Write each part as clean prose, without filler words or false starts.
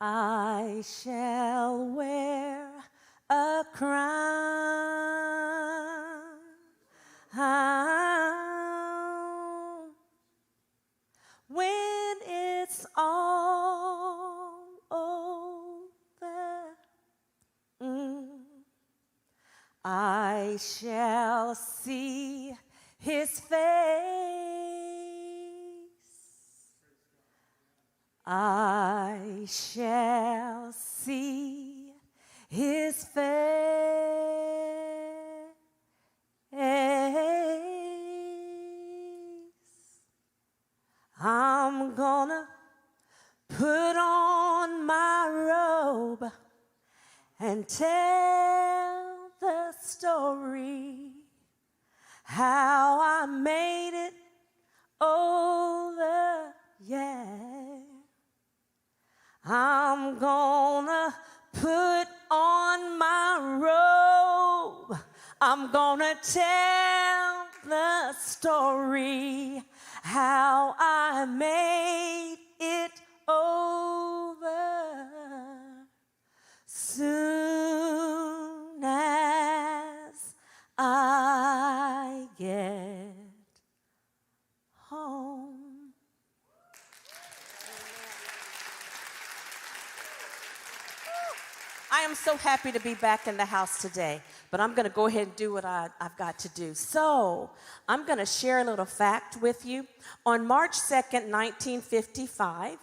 I shall wear a crown when it's all over. I shall see his face. I shall see his face. I'm gonna put on my robe and tell the story how I made it over, yeah. I'm gonna put on my robe. I'm gonna tell the story how I made it over. Soon as I get home. I am so happy to be back in the house today, but I'm going to go ahead and do what I've got to do. So I'm going to share a little fact with you. On March 2nd, 1955,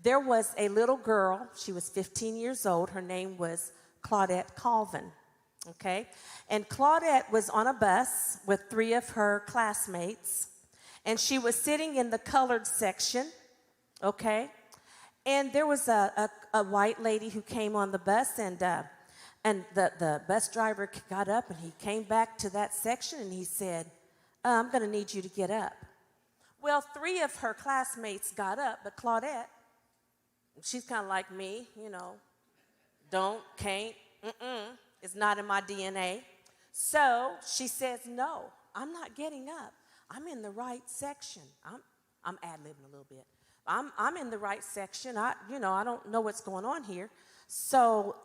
there was a little girl. She was 15 years old. Her name was Claudette Colvin, okay? And Claudette was on a bus with 3 of her classmates, and she was sitting in the colored section, okay? And there was a white lady who came on the bus, and the bus driver got up, and he came back to that section, and he said, I'm going to need you to get up. Well, 3 of her classmates got up, but Claudette, she's kind of like me, you know, don't, can't, it's not in my DNA. So she says, no, I'm not getting up. I'm in the right section. I'm ad-libbing a little bit. I'm in the right section. I don't know what's going on here. So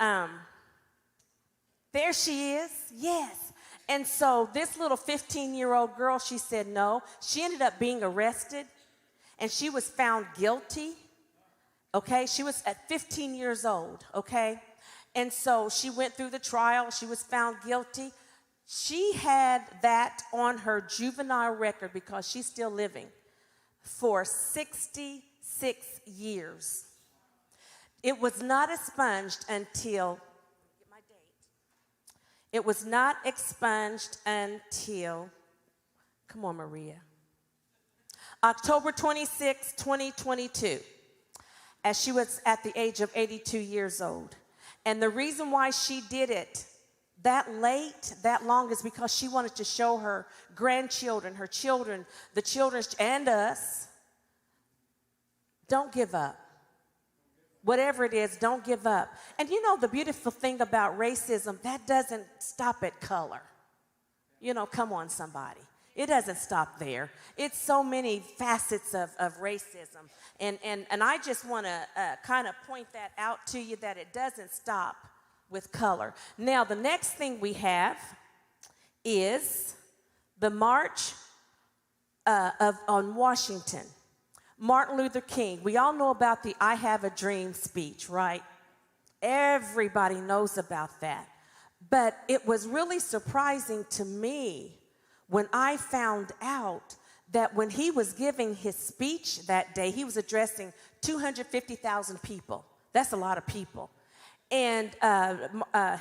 there she is, yes. And so this little 15-year-old girl, she said no. She ended up being arrested, and she was found guilty, okay? She was at 15 years old, okay? And so she went through the trial. She was found guilty. She had that on her juvenile record because she's still living for 66 years. It was not expunged until, get my date. It was not expunged until, come on, Maria, October 26, 2022, as she was at the age of 82 years old. And the reason why she did it that late, that long, is because she wanted to show her grandchildren, her children, the children, and us, don't give up. Whatever it is, don't give up. And you know the beautiful thing about racism, that doesn't stop at color. You know, come on, somebody. It doesn't stop there. It's so many facets of racism. And I just want to kind of point that out to you, that it doesn't stop with color. Now, the next thing we have is the March on Washington. Martin Luther King. We all know about the I Have a Dream speech, right? Everybody knows about that. But it was really surprising to me when I found out that when he was giving his speech that day, he was addressing 250,000 people. That's a lot of people. And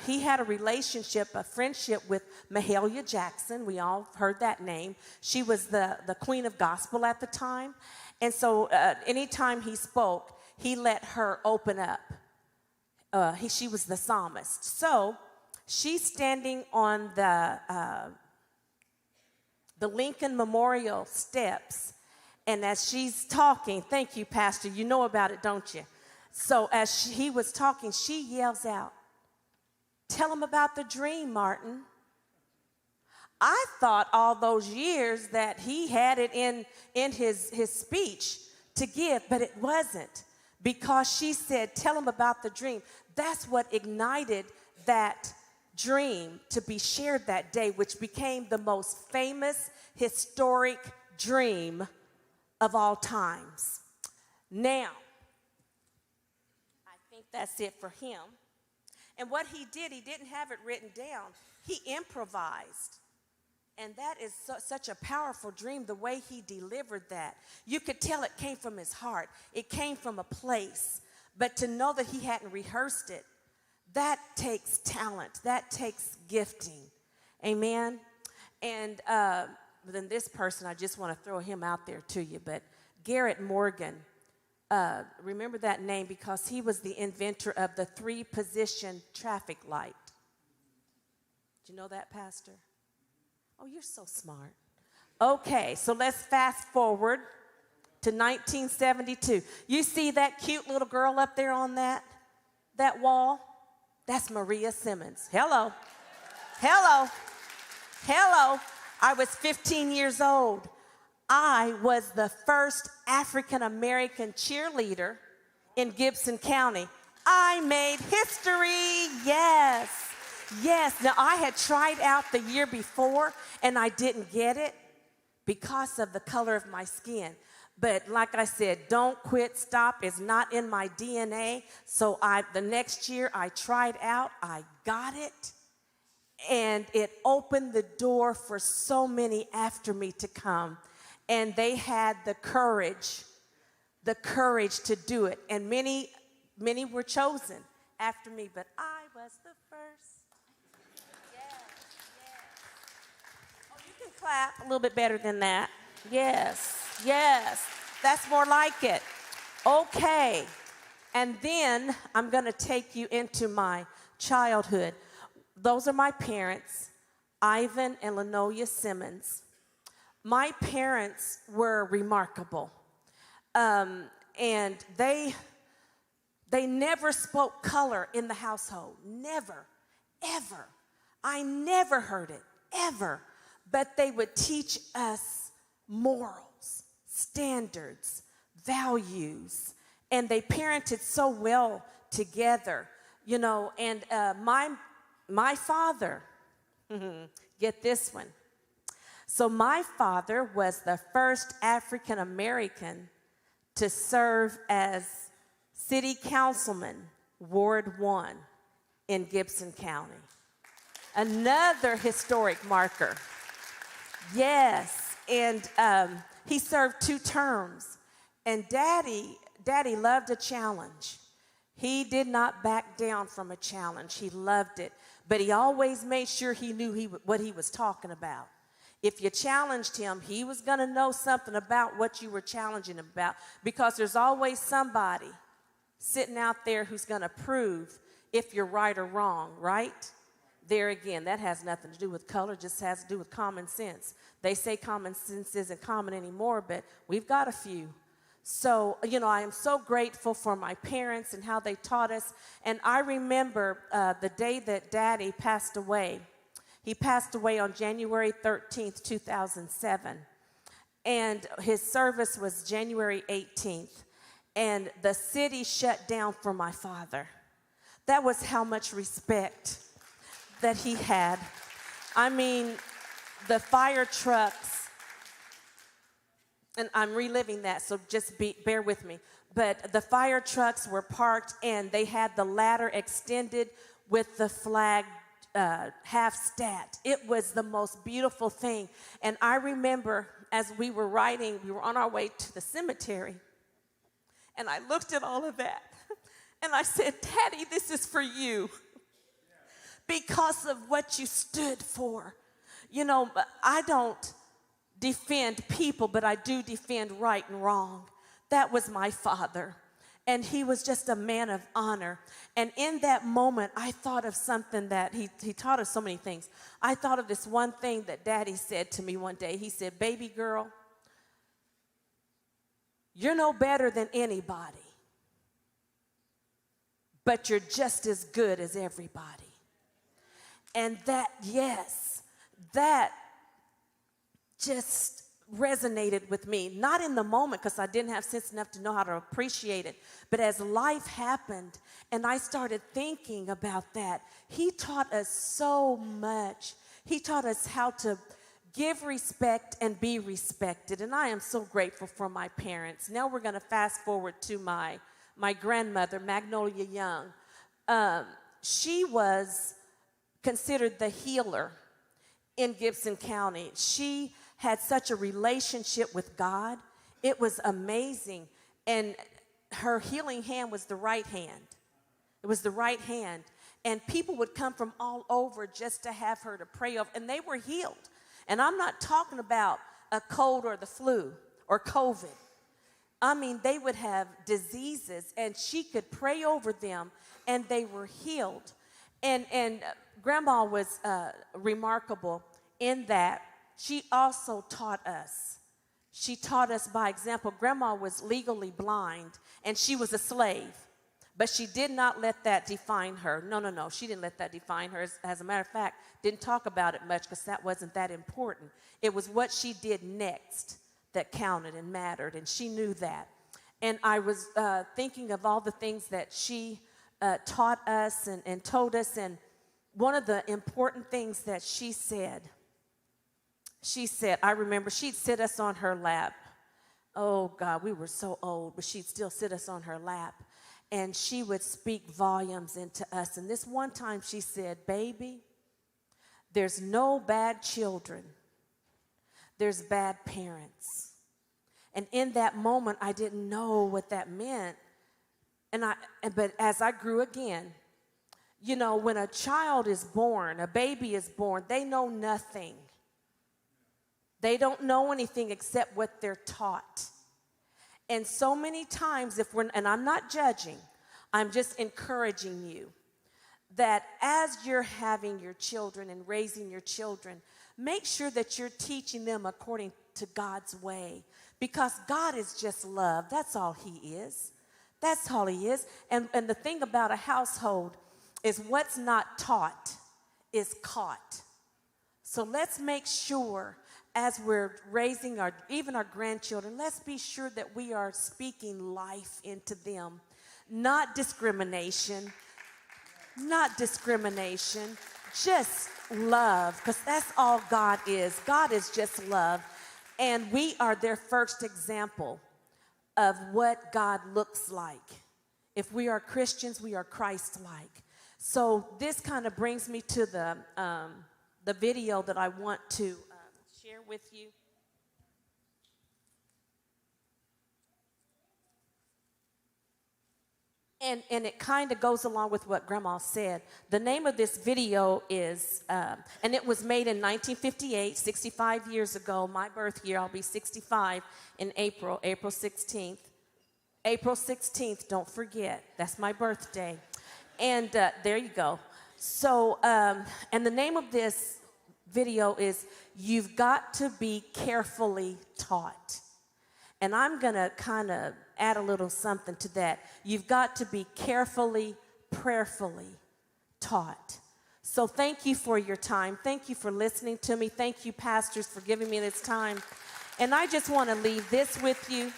he had a relationship, a friendship with Mahalia Jackson. We all heard that name. She was the queen of gospel at the time. And so anytime he spoke, he let her open up. She was the psalmist. So she's standing on the Lincoln Memorial steps. And as she's talking, thank you, Pastor, you know about it, don't you? So as he was talking, she yells out, "Tell him about the dream, Martin." I thought all those years that he had it in his speech to give, but it wasn't. because she said, tell him about the dream. That's what ignited that dream to be shared that day, which became the most famous historic dream of all times. Now, I think that's it for him. And what he did, he didn't have it written down. He improvised. And that is such a powerful dream, the way he delivered that. You could tell it came from his heart. It came from a place. But to know that he hadn't rehearsed it, that takes talent. That takes gifting. Amen? And then this person, I just want to throw him out there to you. But Garrett Morgan, remember that name because he was the inventor of the 3-position traffic light. Did you know that, Pastor? Oh, you're so smart. Okay, so let's fast forward to 1972. You see that cute little girl up there on that wall? That's Maria Simmons. Hello. Hello. Hello. I was 15 years old. I was the first African-American cheerleader in Gibson County. I made history, yes. Yes, now I had tried out the year before and I didn't get it because of the color of my skin. But like I said, don't quit, stop. It's not in my DNA. So the next year I tried out, I got it. And it opened the door for so many after me to come. And they had the courage to do it. And many were chosen after me, but I was the first. Oh, you can clap a little bit better than that. Yes, yes, that's more like it. Okay, and then I'm going to take you into my childhood. Those are my parents, Ivan and Lenolia Simmons. My parents were remarkable, and they never spoke color in the household. Never, ever. I never heard it, ever. But they would teach us morals, standards, values, and they parented so well together, you know. And my father, get this one. So my father was the first African American to serve as city councilman, Ward 1 in Gibson County. Another historic marker. Yes, and he served 2 terms. And Daddy loved a challenge. He did not back down from a challenge. He loved it. But he always made sure he knew what he was talking about. If you challenged him, he was going to know something about what you were challenging him about, because there's always somebody sitting out there who's going to prove if you're right or wrong, right? There again, that has nothing to do with color, just has to do with common sense. They say common sense isn't common anymore, but we've got a few. So, you know, I am so grateful for my parents and how they taught us. And I remember the day that Daddy passed away. He passed away on January 13th, 2007. And his service was January 18th. And the city shut down for my father. That was how much respect that he had. I mean, the fire trucks, and I'm reliving that, so just bear with me. But the fire trucks were parked, and they had the ladder extended with the flag half stacked. It was the most beautiful thing. And I remember as we were riding, we were on our way to the cemetery, and I looked at all of that, and I said, Daddy, this is for you, because of what you stood for. You know, I don't defend people, but I do defend right and wrong. That was my father. And he was just a man of honor. And in that moment, I thought of something that he taught us so many things. I thought of this one thing that Daddy said to me one day. He said, baby girl, you're no better than anybody, but you're just as good as everybody. And that, yes, that just resonated with me, not in the moment because I didn't have sense enough to know how to appreciate it, but as life happened and I started thinking about that, he taught us so much. He taught us how to give respect and be respected, and I am so grateful for my parents. Now we're going to fast forward to my grandmother, Magnolia Young. She was considered the healer in Gibson County. She had such a relationship with God. It was amazing. And her healing hand was the right hand. It was the right hand. And people would come from all over just to have her to pray over. And they were healed. And I'm not talking about a cold or the flu or COVID. I mean, they would have diseases and she could pray over them and they were healed. And Grandma was remarkable in that she also taught us. She taught us by example. Grandma was legally blind and she was a slave, but she did not let that define her. No. She didn't let that define her. As a matter of fact, didn't talk about it much because that wasn't that important. It was what she did next that counted and mattered, and she knew that. And I was thinking of all the things that she taught us and told us, and one of the important things that she said, I remember she'd sit us on her lap. Oh, God, we were so old, but she'd still sit us on her lap, and she would speak volumes into us. And this one time she said, "Baby, there's no bad children. There's bad parents." And in that moment, I didn't know what that meant. But as I grew again, you know, when a child is born, a baby is born, they know nothing. They don't know anything except what they're taught. And so many times, and I'm not judging, I'm just encouraging you that as you're having your children and raising your children, make sure that you're teaching them according to God's way, because God is just love. That's all he is. That's all he is. And the thing about a household is what's not taught is caught. So let's make sure as we're raising even our grandchildren, let's be sure that we are speaking life into them, not discrimination, just love, because that's all God is. God is just love, and we are their first example of what God looks like. If we are Christians, we are Christ-like. So this kind of brings me to the video that I want to share with you. And it kind of goes along with what Grandma said. The name of this video is, and it was made in 1958, 65 years ago, my birth year. I'll be 65 in April 16th. April 16th, don't forget. That's my birthday. And there you go. So, and the name of this video is "You've Got to Be Carefully Taught." And I'm going to kind of add a little something to that. You've got to be carefully, prayerfully taught. So thank you for your time. Thank you for listening to me. Thank you, pastors, for giving me this time. And I just want to leave this with you.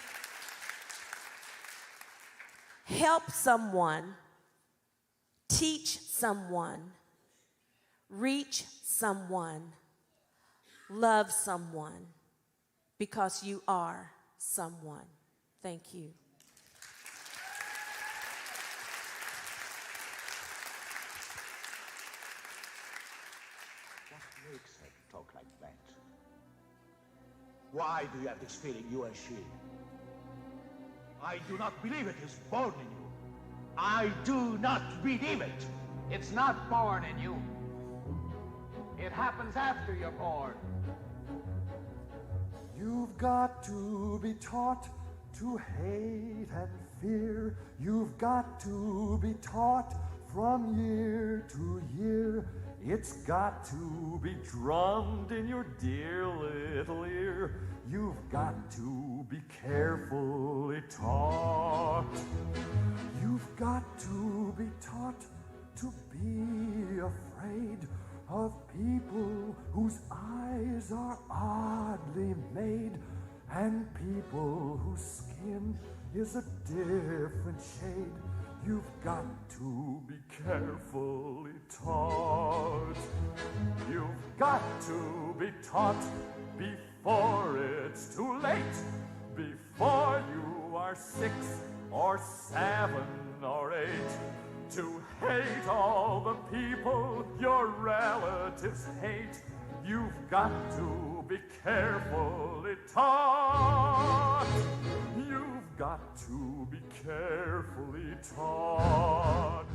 Help someone, teach someone, reach someone, love someone, because you are someone. Thank you. What makes her talk like that? Why do you have this feeling you are she? I do not believe it is born in you. I do not believe it. It's not born in you. It happens after you're born. You've got to be taught to hate and fear. You've got to be taught from year to year. It's got to be drummed in your dear little ear. You've got to be carefully taught. You've got to be taught to be afraid of people whose eyes are oddly made, and people whose skin is a different shade. You've got to be carefully taught. You've got to be taught before it's too late, before you are 6 or 7 or 8, to hate all the people your relatives hate. You've got to be carefully taught. You've got to be carefully taught.